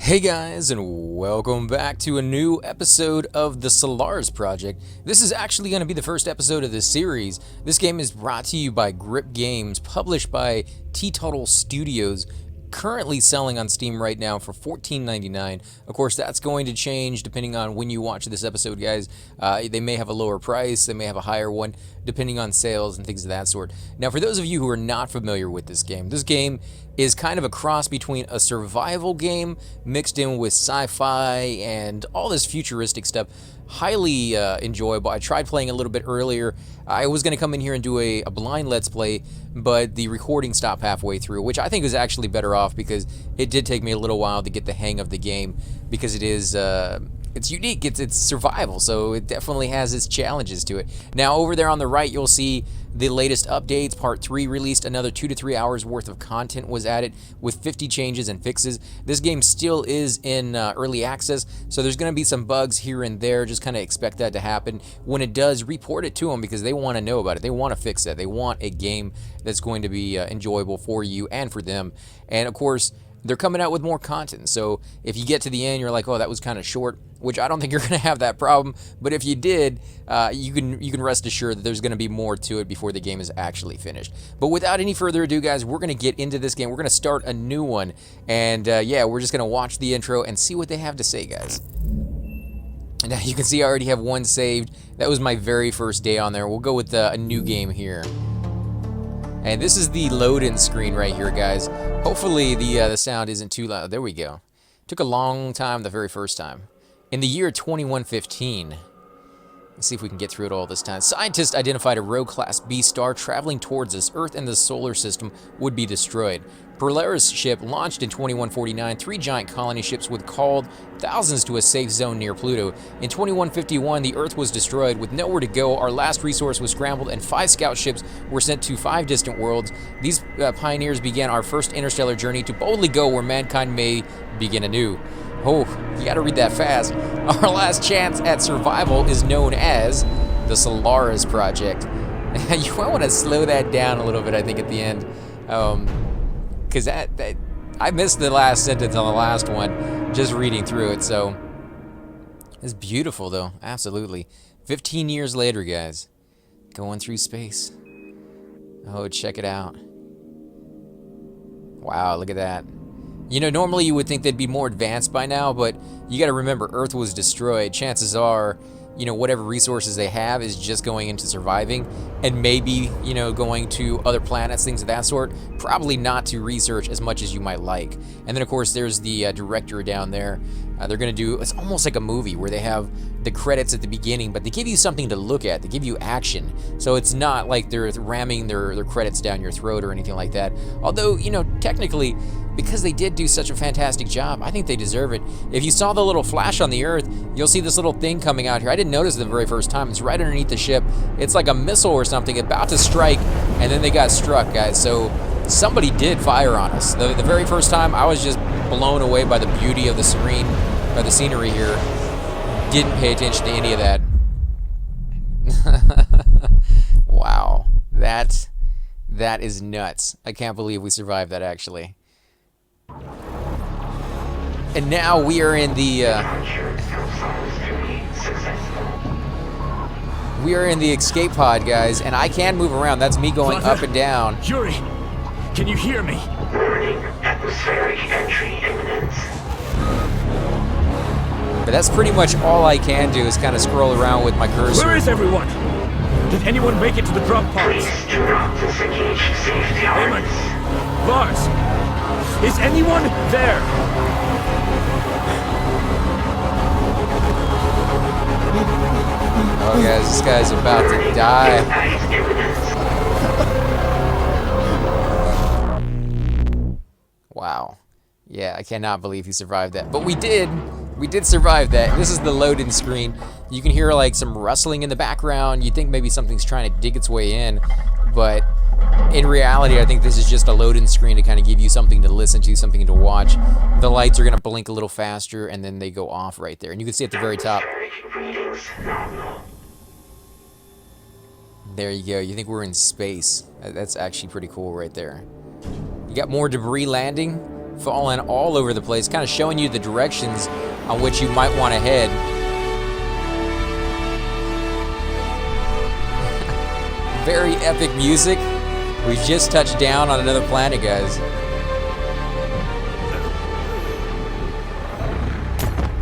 Hey guys, and welcome back to a new episode of the Solus Project. This is actually going to be the first episode of this series. This game is brought to you by Grip Games, published by Teetotal Studios, currently selling on Steam right now for $14.99. Of course, that's going to change depending on when you watch this episode, guys. They may have a lower price, they may have a higher one, depending on sales and things of that sort. Now, for those of you who are not familiar with this game is kind of a cross between a survival game mixed in with sci-fi and all this futuristic stuff. Highly enjoyable. I tried playing a little bit earlier. I was going to come in here and do a blind Let's Play, but the recording stopped halfway through, which I think is actually better off because it did take me a little while to get the hang of the game because it is... it's unique, it's survival, so it definitely has its challenges to it. Now, over there on the right, you'll see the latest updates. Part 3 released, another 2 to 3 hours worth of content was added with 50 changes and fixes. This game still is in early access, so there's going to be some bugs here and there. Just kind of expect that to happen. When it does, report it to them because they want to know about it. They want to fix that. They want a game that's going to be enjoyable for you and for them. And of course, they're coming out with more content, so if you get to the end, you're like, oh, that was kind of short, which I don't think you're going to have that problem, but if you did, you can rest assured that there's going to be more to it before the game is actually finished. But without any further ado, guys, we're going to get into this game. We're going to start a new one, and yeah, we're just going to watch the intro and see what they have to say, guys. Now, you can see I already have one saved. That was my very first day on there. We'll go with a new game here. And this is the load-in screen right here, guys. Hopefully the sound isn't too loud. There we go. Took a long time the very first time. In the year 2115, let's see if we can get through it all this time. Scientists identified a rogue Class B star traveling towards us. Earth and the solar system would be destroyed. Polaris ship launched in 2149. 3 giant colony ships would called thousands to a safe zone near Pluto. In 2151, the Earth was destroyed. With nowhere to go, our last resource was scrambled, and 5 scout ships were sent to 5 distant worlds. These pioneers began our first interstellar journey to boldly go where mankind may begin anew. Oh, you gotta read that fast. Our last chance at survival is known as the Solus Project. You might want to slow that down a little bit, I think, at the end. Because I missed the last sentence on the last one, just reading through it, so... It's beautiful, though, absolutely. 15 years later, guys. Going through space. Oh, check it out. Wow, look at that. You know, normally you would think they'd be more advanced by now, but you gotta remember, Earth was destroyed. Chances are, you know, whatever resources they have is just going into surviving, and maybe, you know, going to other planets, things of that sort. Probably not to research as much as you might like. And then, of course, there's the director down there. They're gonna do, it's almost like a movie where they have the credits at the beginning, but they give you something to look at. They give you action. So it's not like they're ramming their credits down your throat or anything like that. Although, you know, technically, because they did do such a fantastic job, I think they deserve it. If you saw the little flash on the Earth, you'll see this little thing coming out here. I didn't notice it the very first time. It's right underneath the ship. It's like a missile or something about to strike, and then they got struck, guys. So somebody did fire on us. The very first time, I was just blown away by the beauty of the screen, by the scenery here. Didn't pay attention to any of that. Wow, that is nuts. I can't believe we survived that, actually. And now we are in the escape pod, guys, and I can move around. That's me going up and down. Yuri, can you hear me? Warning, atmospheric entry imminent. But that's pretty much all I can do is kind of scroll around with my cursor. Where is everyone? Did anyone make it to the drop pods? Please do not disengage safety Raymond, arms. Lars, is anyone there? Oh, guys, this guy's about to die. Wow. Yeah, I cannot believe he survived that. But we did. We did survive that. This is the load-in screen. You can hear like some rustling in the background. You think maybe something's trying to dig its way in, but in reality, I think this is just a load-in screen to kind of give you something to listen to, something to watch. The lights are gonna blink a little faster, and then they go off right there. And you can see at the very top. There you go. You think we're in space. That's actually pretty cool right there. You got more debris landing. falling all over the place, kind of showing you the directions on which you might want to head. Very epic music. We just touched down on another planet, guys.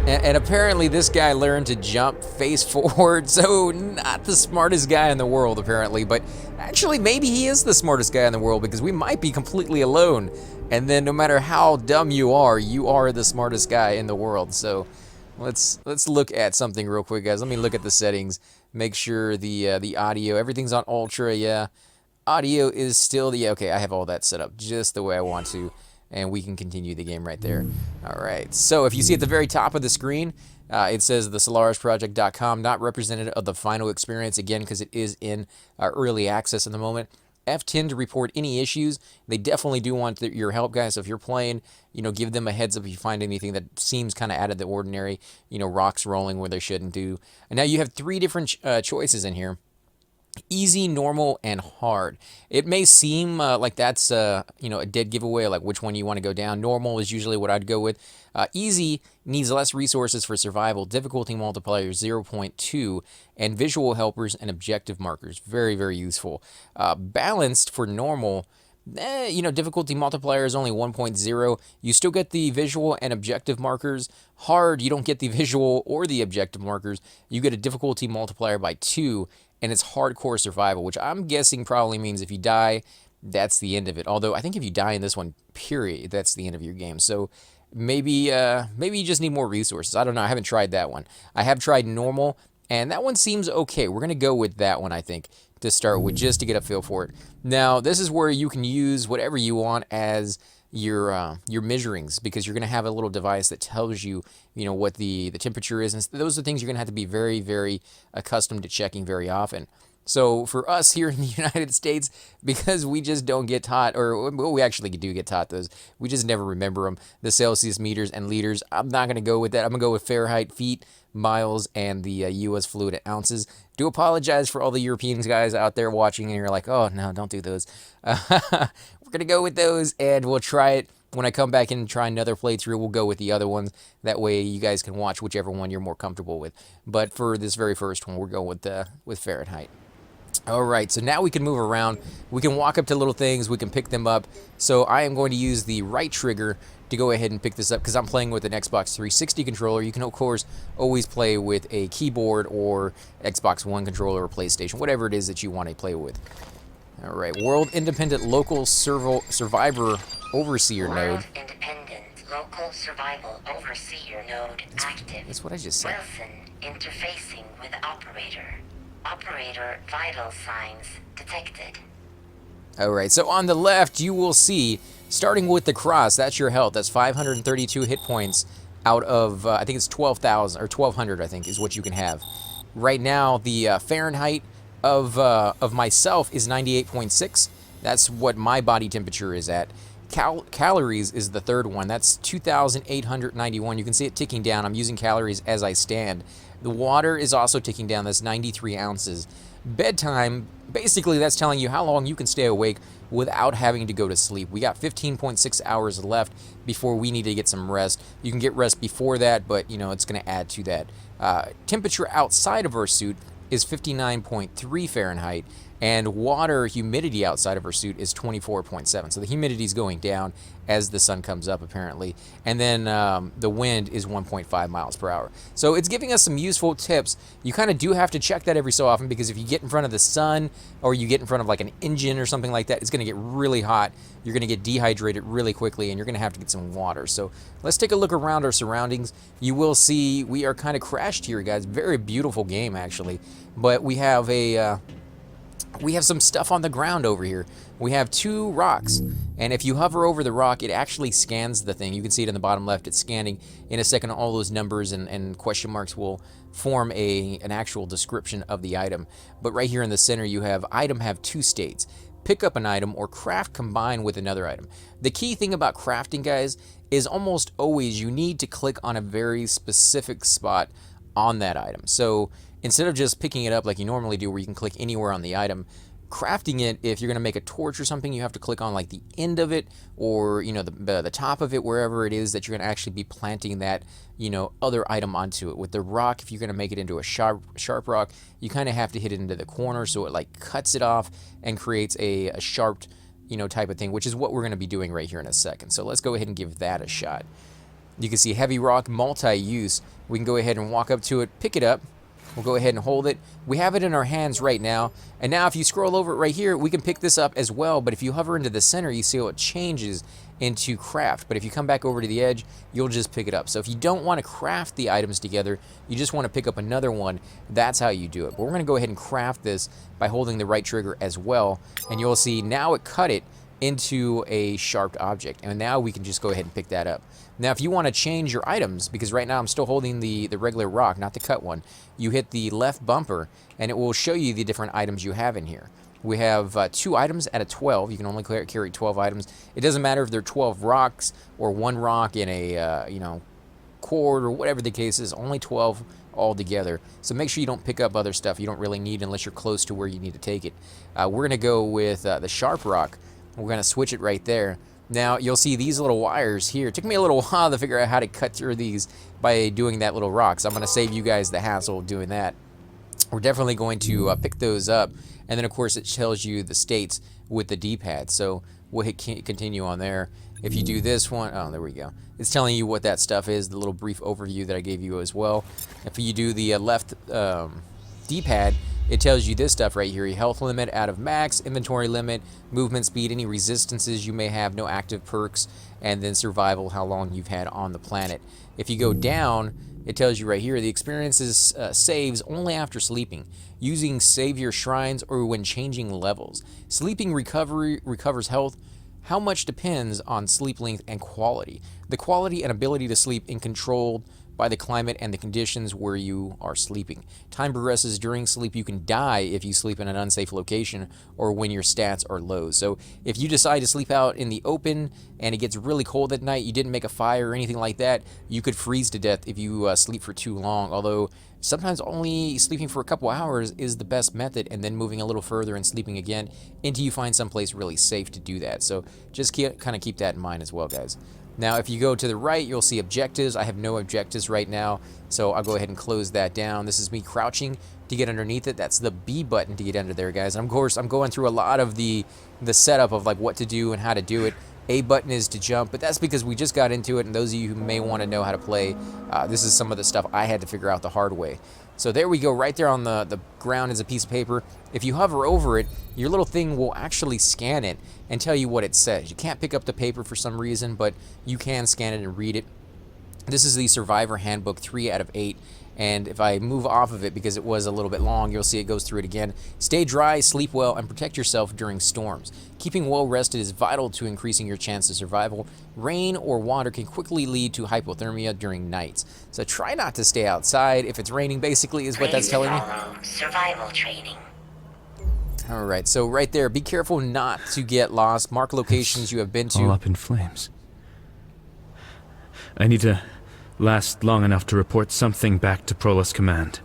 And apparently this guy learned to jump face forward, so not the smartest guy in the world, apparently. But actually, maybe he is the smartest guy in the world, because we might be completely alone. And then no matter how dumb you are the smartest guy in the world. So let's look at something real quick, guys. Let me look at the settings. Make sure the audio, everything's on ultra, yeah. Audio is still okay, I have all that set up just the way I want to. And we can continue the game right there. All right, so if you see at the very top of the screen, it says the SolarisProject.com, not representative of the final experience, again, because it is in early access in the moment. F10 to report any issues. They definitely do want your help, guys. So if you're playing, give them a heads up if you find anything that seems kind of out of the ordinary, rocks rolling where they shouldn't do. And now you have 3 different choices in here. Easy, normal, and hard. It may seem like that's a dead giveaway, like which one you want to go down. Normal is usually what I'd go with. Easy needs less resources for survival. Difficulty multiplier 0.2, and visual helpers and objective markers. Very, very useful. Balanced for normal. Difficulty multiplier is only 1.0. You still get the visual and objective markers. Hard, you don't get the visual or the objective markers. You get a difficulty multiplier by 2. And it's hardcore survival, which I'm guessing probably means if you die, that's the end of it. Although I think if you die in this one, period, that's the end of your game. So maybe you just need more resources. I don't know. I haven't tried that one. I have tried normal, and that one seems okay. We're gonna go with that one, I think, to start with, just to get a feel for it. Now, this is where you can use whatever you want as your measurings, because you're going to have a little device that tells you, what the temperature is, and those are things you're going to have to be very, very accustomed to checking very often. So for us here in the United States, because we just don't get taught, or we actually do get taught those, we just never remember them, the Celsius meters and liters, I'm not going to go with that. I'm going to go with Fahrenheit, feet, miles, and the U.S. fluid at ounces. Do apologize for all the European guys out there watching, and you're like, oh, no, don't do those. We're going to go with those, and we'll try it. When I come back in and try another playthrough, we'll go with the other ones. That way you guys can watch whichever one you're more comfortable with. But for this very first one, we're going with Fahrenheit. All right, so now we can move around. We can walk up to little things. We can pick them up. So I am going to use the right trigger to go ahead and pick this up because I'm playing with an Xbox 360 controller. You can, of course, always play with a keyboard or Xbox One controller or PlayStation, whatever it is that you want to play with. All right, World Independent Local Survivor Overseer Node. World Independent Local Survival Overseer Node active. That's what I just said. Wilson interfacing with operator. Operator vital signs detected. Alright, so on the left, you will see, starting with the cross, that's your health. That's 532 hit points out of, I think it's 12,000, or 1,200, I think, is what you can have. Right now, the Fahrenheit of myself is 98.6. That's what my body temperature is at. Calories is the third one. That's 2,891. You can see it ticking down. I'm using calories as I stand. The water is also ticking down. That's 93 ounces. Bedtime, basically that's telling you how long you can stay awake without having to go to sleep. We got 15.6 hours left before we need to get some rest. You can get rest before that, but it's going to add to that. Temperature outside of our suit is 59.3 Fahrenheit, and water humidity outside of our suit is 24.7. So the humidity is going down as the sun comes up, apparently. And then the wind is 1.5 miles per hour. So it's giving us some useful tips. You kind of do have to check that every so often, because if you get in front of the sun or you get in front of like an engine or something like that, it's going to get really hot. You're going to get dehydrated really quickly, and you're going to have to get some water. So let's take a look around our surroundings. You will see we are kind of crashed here, guys. Very beautiful game, actually. But we have some stuff on the ground over here. We have 2 rocks, and if you hover over the rock, it actually scans the thing. You can see it in the bottom left. It's scanning. In a second, all those numbers and question marks will form an actual description of the item. But right here in the center, you have item have 2 states. Pick up an item or craft combined with another item. The key thing about crafting, guys, is almost always you need to click on a very specific spot on that item. So instead of just picking it up like you normally do, where you can click anywhere on the item, crafting it, if you're going to make a torch or something, you have to click on like the end of it, or the top of it, wherever it is that you're going to actually be planting that other item onto it. With the rock, if you're going to make it into a sharp rock, you kind of have to hit it into the corner so it like cuts it off and creates a sharp type of thing, which is what we're going to be doing right here in a second. So let's go ahead and give that a shot. You can see heavy rock, multi-use. We can go ahead and walk up to it, pick it up. We'll go ahead and hold it. We have it in our hands right now. And now if you scroll over it right here, we can pick this up as well. But if you hover into the center, you see how it changes into craft. But if you come back over to the edge, you'll just pick it up. So if you don't want to craft the items together, you just want to pick up another one, that's how you do it. But we're going to go ahead and craft this by holding the right trigger as well. And you'll see now it cut it into a sharp object. And now we can just go ahead and pick that up. Now, if you want to change your items, because right now I'm still holding the regular rock, not the cut one, you hit the left bumper, and it will show you the different items you have in here. We have 2 items out of 12. You can only carry 12 items. It doesn't matter if they're 12 rocks or 1 rock in a cord or whatever the case is. Only 12 all together. So make sure you don't pick up other stuff you don't really need unless you're close to where you need to take it. We're going to go with the sharp rock. We're going to switch it right there. Now, you'll see these little wires here. It took me a little while to figure out how to cut through these by doing that little rock, so I'm going to save you guys the hassle of doing that. We're definitely going to pick those up, and then, of course, it tells you the states with the D-pad, so we'll hit continue on there. If you do this one, oh, there we go. It's telling you what that stuff is, the little brief overview that I gave you as well. If you do the left D-pad, it tells you this stuff right here: your health limit out of max, inventory limit, movement speed, any resistances you may have, no active perks, and then survival, how long you've had on the planet. If you go down, it tells you right here, the experiences saves only after sleeping, using savior shrines, or when changing levels. Sleeping recovers health. How much depends on sleep length and quality. The quality and ability to sleep is controlled by the climate and the conditions where you are sleeping. Time progresses during sleep. You can die if you sleep in an unsafe location or when your stats are low. So if you decide to sleep out in the open and it gets really cold at night, you didn't make a fire or anything like that, you could freeze to death if you sleep for too long. Although sometimes only sleeping for a couple hours is the best method, and then moving a little further and sleeping again until you find someplace really safe to do that. So just kind of keep that in mind as well, guys. Now, if you go to the right, you'll see objectives. I have no objectives right now, so I'll go ahead and close that down. This is me crouching to get underneath it. That's the B button to get under there, guys. And of course, I'm going through a lot of the setup of like what to do and how to do it. A button is to jump, but that's because we just got into it, and those of you who may want to know how to play, this is some of the stuff I had to figure out the hard way. So there we go. Right there on the ground is a piece of paper. If you hover over it, your little thing will actually scan it and tell you what it says. You can't pick up the paper for some reason, but you can scan it and read it. This is the Survivor Handbook 3 out of 8. And if I move off of it because it was a little bit long, you'll see it goes through it again. Stay dry, sleep well, and protect yourself during storms. Keeping well rested is vital to increasing your chance of survival. Rain or water can quickly lead to hypothermia during nights. So try not to stay outside if it's raining, basically, is what that's telling you. Survival training. All right, so right there, be careful not to get lost. Mark locations you have been to. All up in flames. I need to last long enough to report something back to Prolus Command.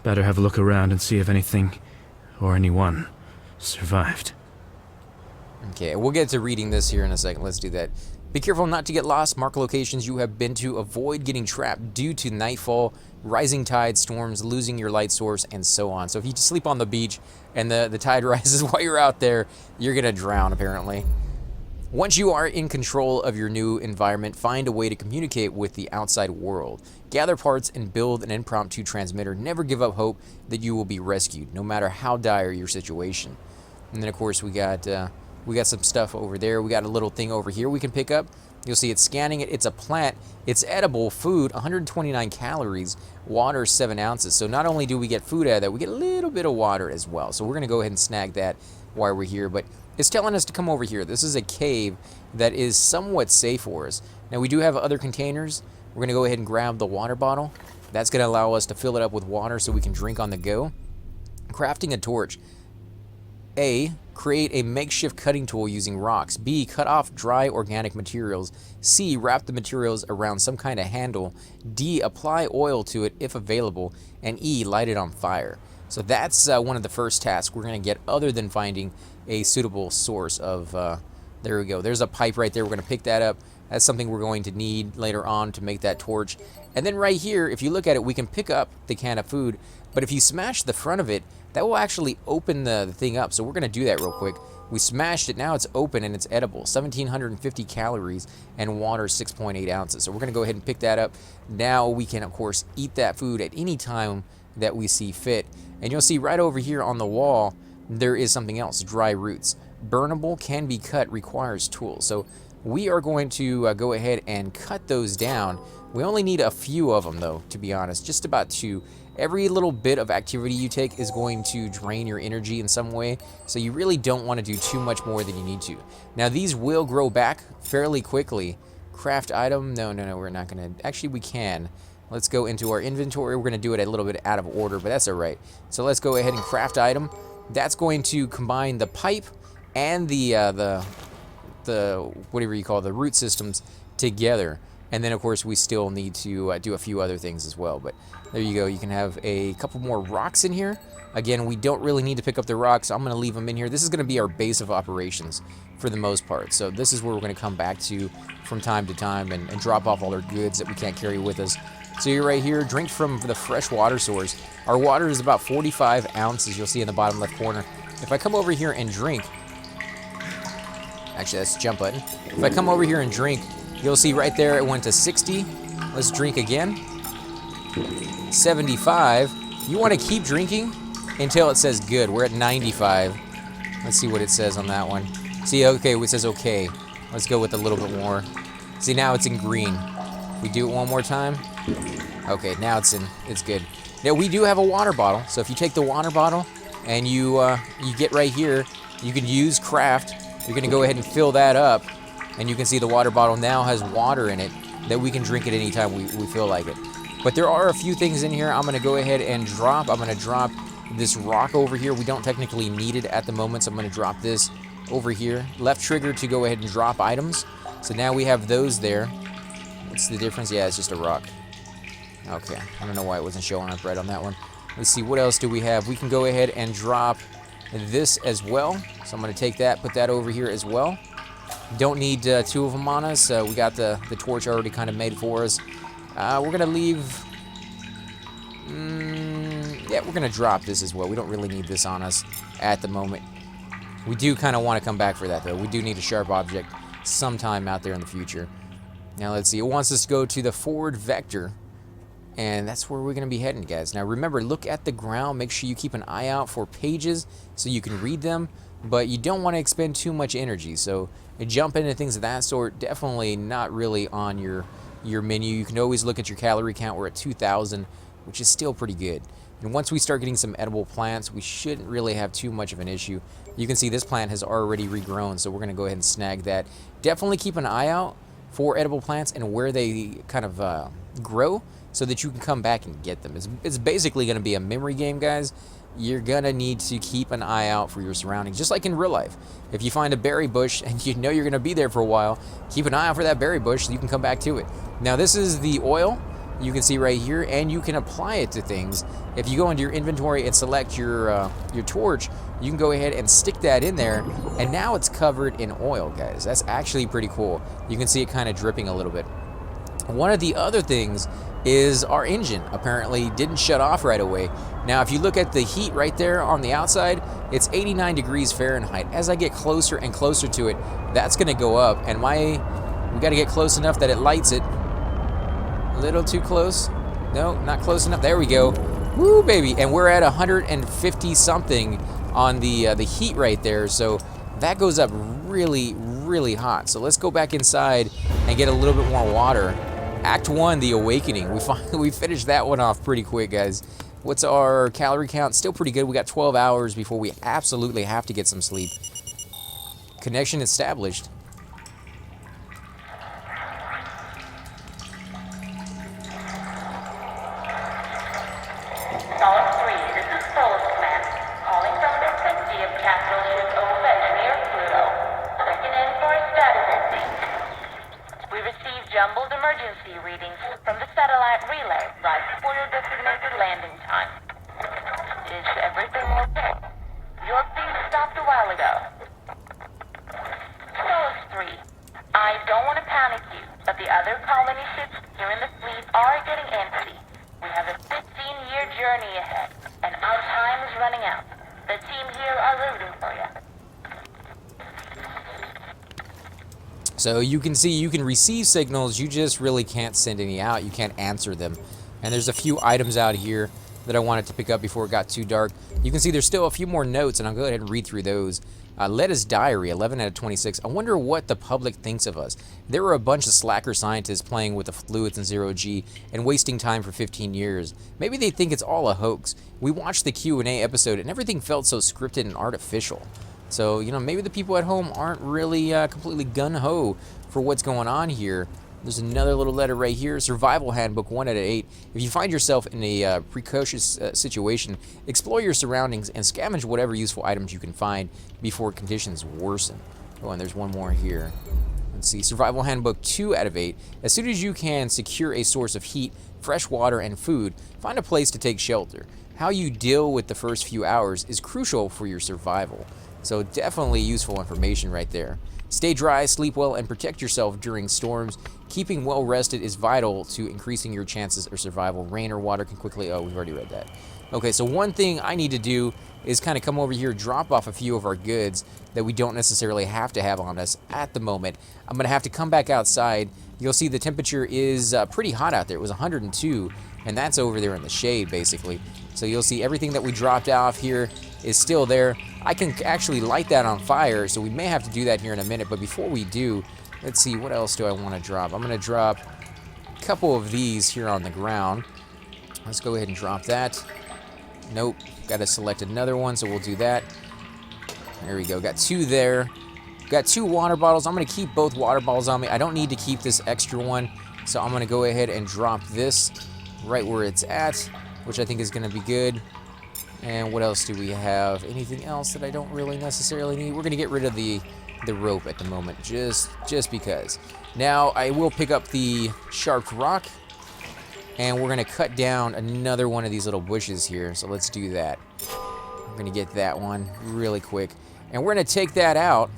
Better have a look around and see if anything, or anyone, survived. Okay, we'll get to reading this here in a second. Let's do that. Be careful not to get lost. Mark locations you have been to. Avoid getting trapped due to nightfall, rising tide, storms, losing your light source, and so on. So if you sleep on the beach and the tide rises while you're out there, you're going to drown, apparently. Once you are in control of your new environment, find a way to communicate with the outside world. Gather parts and build an impromptu transmitter. Never give up hope that you will be rescued, no matter how dire your situation. And then, of course, we got some stuff over there. We got a little thing over here we can pick up. You'll see it's scanning it. It's a plant. It's edible food, 129 calories, water 7 ounces. So not only do we get food out of that, we get a little bit of water as well. So we're going to go ahead and snag that while we're here. But it's telling us to come over here. This is a cave that is somewhat safe for us. Now, we do have other containers. We're going to go ahead and grab the water bottle. That's going to allow us to fill it up with water so we can drink on the go. Crafting a torch. A. Create a makeshift cutting tool using rocks. B. Cut off dry organic materials. C. Wrap the materials around some kind of handle. D. Apply oil to it if available. And E. Light it on fire. So that's one of the first tasks we're going to get, other than finding a suitable source of... there we go. There's a pipe right there. We're going to pick that up. That's something we're going to need later on to make that torch. And then right here, if you look at it, we can pick up the can of food. But if you smash the front of it, that will actually open the thing up. So we're going to do that real quick. We smashed it. Now it's open and it's edible. 1,750 calories and water 6.8 ounces. So we're going to go ahead and pick that up. Now we can, of course, eat that food at any time that we see fit. And you'll see right over here on the wall, there is something else, dry roots. Burnable, can be cut, requires tools. So we are going to go ahead and cut those down. We only need a few of them, though, to be honest, just about 2. Every little bit of activity you take is going to drain your energy in some way, so you really don't want to do too much more than you need to. Now, these will grow back fairly quickly. Craft item, no, we're not going to. Actually, we can. Let's go into our inventory. We're going to do it a little bit out of order, but that's all right. So let's go ahead and craft item. That's going to combine the pipe and the whatever you call it, the root systems together. And then, of course, we still need to do a few other things as well. But there you go. You can have a couple more rocks in here. Again, we don't really need to pick up the rocks. I'm going to leave them in here. This is going to be our base of operations for the most part. So this is where we're going to come back to from time to time and drop off all our goods that we can't carry with us. So you're right here. Drink from the fresh water source. Our water is about 45 ounces. You'll see in the bottom left corner. If I come over here and drink... Actually, that's the jump button. If I come over here and drink, you'll see right there it went to 60. Let's drink again. 75. You want to keep drinking until it says good. We're at 95. Let's see what it says on that one. See, okay, it says okay. Let's go with a little bit more. See, now it's in green. We do it one more time. Okay, now it's good. Now, we do have a water bottle. So if you take the water bottle and you get right here, you can use craft. You're going to go ahead and fill that up. And you can see the water bottle now has water in it that we can drink at any time we feel like it. But there are a few things in here I'm going to go ahead and drop. I'm going to drop this rock over here. We don't technically need it at the moment, so I'm going to drop this over here. Left trigger to go ahead and drop items. So now we have those there. What's the difference? Yeah, it's just a rock. Okay, I don't know why it wasn't showing up right on that one. Let's see, what else do we have? We can go ahead and drop this as well. So I'm going to take that, put that over here as well. Don't need 2 of them on us. We got the torch already kind of made for us. We're going to leave... yeah, we're going to drop this as well. We don't really need this on us at the moment. We do kind of want to come back for that, though. We do need a sharp object sometime out there in the future. Now, let's see. It wants us to go to the forward vector. And that's where we're going to be heading, guys. Now, remember, look at the ground. Make sure you keep an eye out for pages so you can read them. But you don't want to expend too much energy. So jump into things of that sort, definitely not really on your menu. You can always look at your calorie count. We're at 2,000, which is still pretty good. And once we start getting some edible plants, we shouldn't really have too much of an issue. You can see this plant has already regrown, so we're going to go ahead and snag that. Definitely keep an eye out for edible plants and where they kind of grow so that you can come back and get them. It's basically going to be a memory game, guys. You're going to need to keep an eye out for your surroundings, just like in real life. If you find a berry bush and you know you're going to be there for a while, keep an eye out for that berry bush so you can come back to it. Now, this is the oil you can see right here, and you can apply it to things. If you go into your inventory and select your torch, you can go ahead and stick that in there, and now it's covered in oil, guys. That's actually pretty cool. You can see it kind of dripping a little bit. One of the other things is our engine apparently didn't shut off right away. Now, if you look at the heat right there on the outside, it's 89 degrees Fahrenheit. As I get closer and closer to it, that's going to go up, and we got to get close enough that it lights it. A little too close. No, not close enough. There we go. Woo, baby. And we're at 150 something on the heat right there. So that goes up really, really hot. So let's go back inside and get a little bit more water. Act 1, the awakening. We finished that one off pretty quick, guys. What's our calorie count? Still pretty good. We got 12 hours before we absolutely have to get some sleep. Connection established. Solus 3, this is Solus Command. Calling from the city of Capital So you can see you can receive signals, you just really can't send any out, you can't answer them. And there's a few items out here that I wanted to pick up before it got too dark. You can see there's still a few more notes, and I'll go ahead and read through those. Lettuce Diary, 11 out of 26. I wonder what the public thinks of us. There were a bunch of slacker scientists playing with the fluids in zero-G and wasting time for 15 years. Maybe they think it's all a hoax. We watched the Q&A episode, and everything felt so scripted and artificial. So, you know, maybe the people at home aren't really completely gung-ho for what's going on here. There's another little letter right here. Survival Handbook, 1 out of 8. If you find yourself in a precocious situation, explore your surroundings and scavenge whatever useful items you can find before conditions worsen. Oh, and there's one more here. Let's see. Survival Handbook, 2 out of 8. As soon as you can secure a source of heat, fresh water, and food, find a place to take shelter. How you deal with the first few hours is crucial for your survival. So definitely useful information right there. Stay dry, sleep well, and protect yourself during storms. Keeping well rested is vital to increasing your chances of survival. Rain or water can quickly... Oh, we've already read that. Okay, so one thing I need to do is kind of come over here, drop off a few of our goods that we don't necessarily have to have on us at the moment. I'm going to have to come back outside. You'll see the temperature is pretty hot out there. It was 102, and that's over there in the shade, basically. So you'll see everything that we dropped off here is still there. I can actually light that on fire, so we may have to do that here in a minute. But before we do, let's see, what else do I want to drop? I'm going to drop a couple of these here on the ground. Let's go ahead and drop that. Nope, got to select another one, so we'll do that. There we go, got 2 there. Got 2 water bottles. I'm going to keep both water bottles on me. I don't need to keep this extra one, so I'm going to go ahead and drop this right where it's at, which I think is going to be good. And what else do we have? Anything else that I don't really necessarily need? We're going to get rid of the rope at the moment, just because. Now, I will pick up the sharp rock, and we're going to cut down another one of these little bushes here. So let's do that. We're going to get that one really quick. And we're going to take that out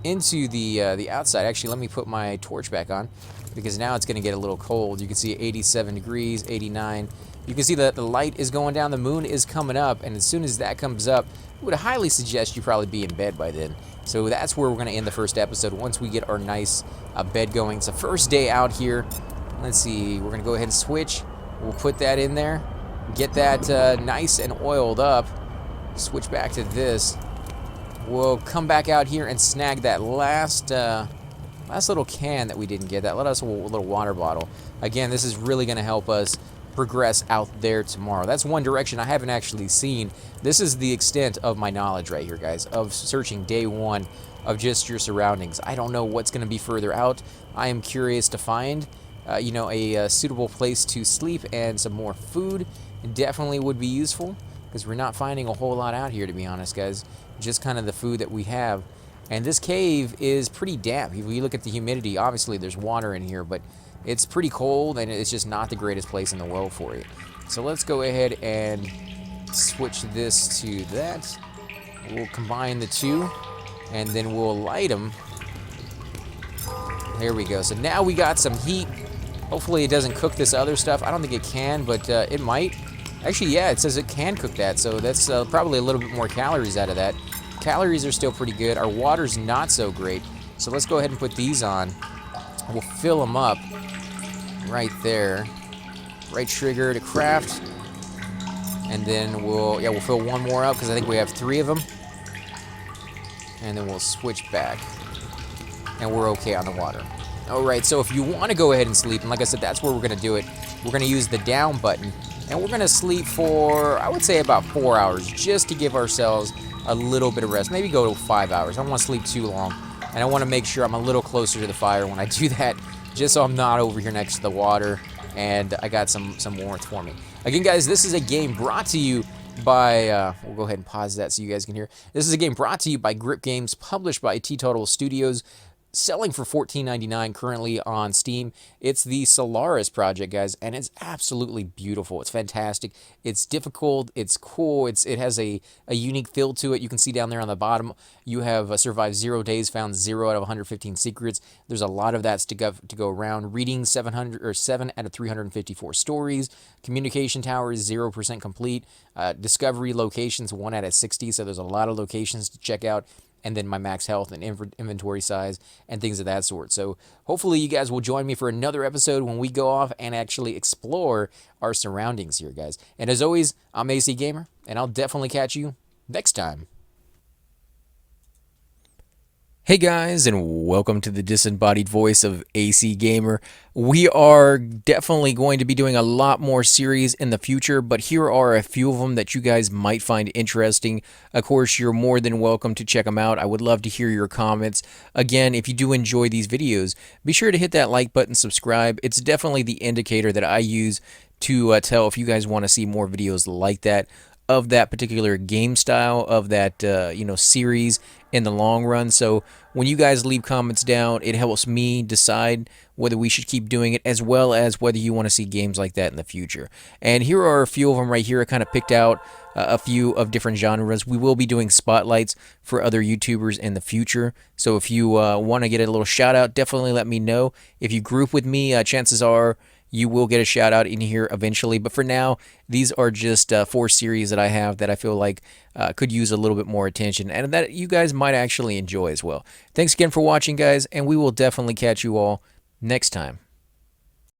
into the outside. Actually, let me put my torch back on, because now it's going to get a little cold. You can see 87 degrees, 89. You can see that the light is going down, the moon is coming up, and as soon as that comes up, I would highly suggest you probably be in bed by then. So that's where we're going to end the first episode, once we get our nice bed going. It's the first day out here. Let's see, we're going to go ahead and switch. We'll put that in there, get that nice and oiled up, switch back to this. We'll come back out here and snag that last little can that we didn't get, that little water bottle. Again, this is really going to help us progress out there tomorrow. That's one direction I haven't actually seen. This is the extent of my knowledge right here, guys, of searching day 1 of just your surroundings. I don't know what's going to be further out. I am curious to find, you know, a suitable place to sleep and some more food. Definitely would be useful, because we're not finding a whole lot out here, to be honest, guys. Just kind of the food that we have. And this cave is pretty damp. If you look at the humidity, obviously there's water in here, but it's pretty cold, and it's just not the greatest place in the world for it. So let's go ahead and switch this to that. We'll combine the two, and then we'll light them. There we go. So now we got some heat. Hopefully it doesn't cook this other stuff. I don't think it can, but it might. Actually, yeah, it says it can cook that, so that's probably a little bit more calories out of that. Calories are still pretty good. Our water's not so great. So let's go ahead and put these on. We'll fill them up right there. Right trigger to craft. And then we'll fill one more up, because I think we have 3 of them. And then we'll switch back. And we're okay on the water. Alright, so if you want to go ahead and sleep, and like I said, that's where we're going to do it. We're going to use the down button. And we're going to sleep for, I would say, about 4 hours, just to give ourselves a little bit of rest. Maybe go to 5 hours. I don't want to sleep too long. And I want to make sure I'm a little closer to the fire when I do that, just so I'm not over here next to the water, and I got some warmth for me. Again, guys, this is a game brought to you by, we'll go ahead and pause that so you guys can hear. This is a game brought to you by Grip Games, published by Teetotal Studios, selling for $14.99 currently on Steam. It's the Solus Project, guys, and it's absolutely beautiful. It's fantastic. It's difficult. It's cool. It has a unique feel to it. You can see down there on the bottom, you have survived 0 days, found 0 out of 115 secrets. There's a lot of that to go around. Reading 7 out of 354 stories. Communication towers 0% complete. Discovery locations 1 out of 60. So there's a lot of locations to check out. and then my max health and inventory size and things of that sort. So hopefully you guys will join me for another episode when we go off and actually explore our surroundings here, guys. And as always, I'm AC Gamer, and I'll definitely catch you next time. Hey guys, and welcome to the disembodied voice of AC Gamer. We are definitely going to be doing a lot more series in the future, but here are a few of them that you guys might find interesting. Of course, you're more than welcome to check them out. I would love to hear your comments. Again, if you do enjoy these videos, be sure to hit that like button, subscribe. It's definitely the indicator that I use to tell if you guys want to see more videos like that, of that particular game style, of that series in the long run. So when you guys leave comments down, it helps me decide whether we should keep doing it, as well as whether you want to see games like that in the future. And here are a few of them right here. I kind of picked out a few of different genres. We will be doing spotlights for other YouTubers in the future. So if you want to get a little shout out, definitely let me know. If you group with me, chances are you will get a shout out in here eventually. But for now, these are just 4 series that I have that I feel like could use a little bit more attention, and that you guys might actually enjoy as well. Thanks again for watching, guys, and we will definitely catch you all next time.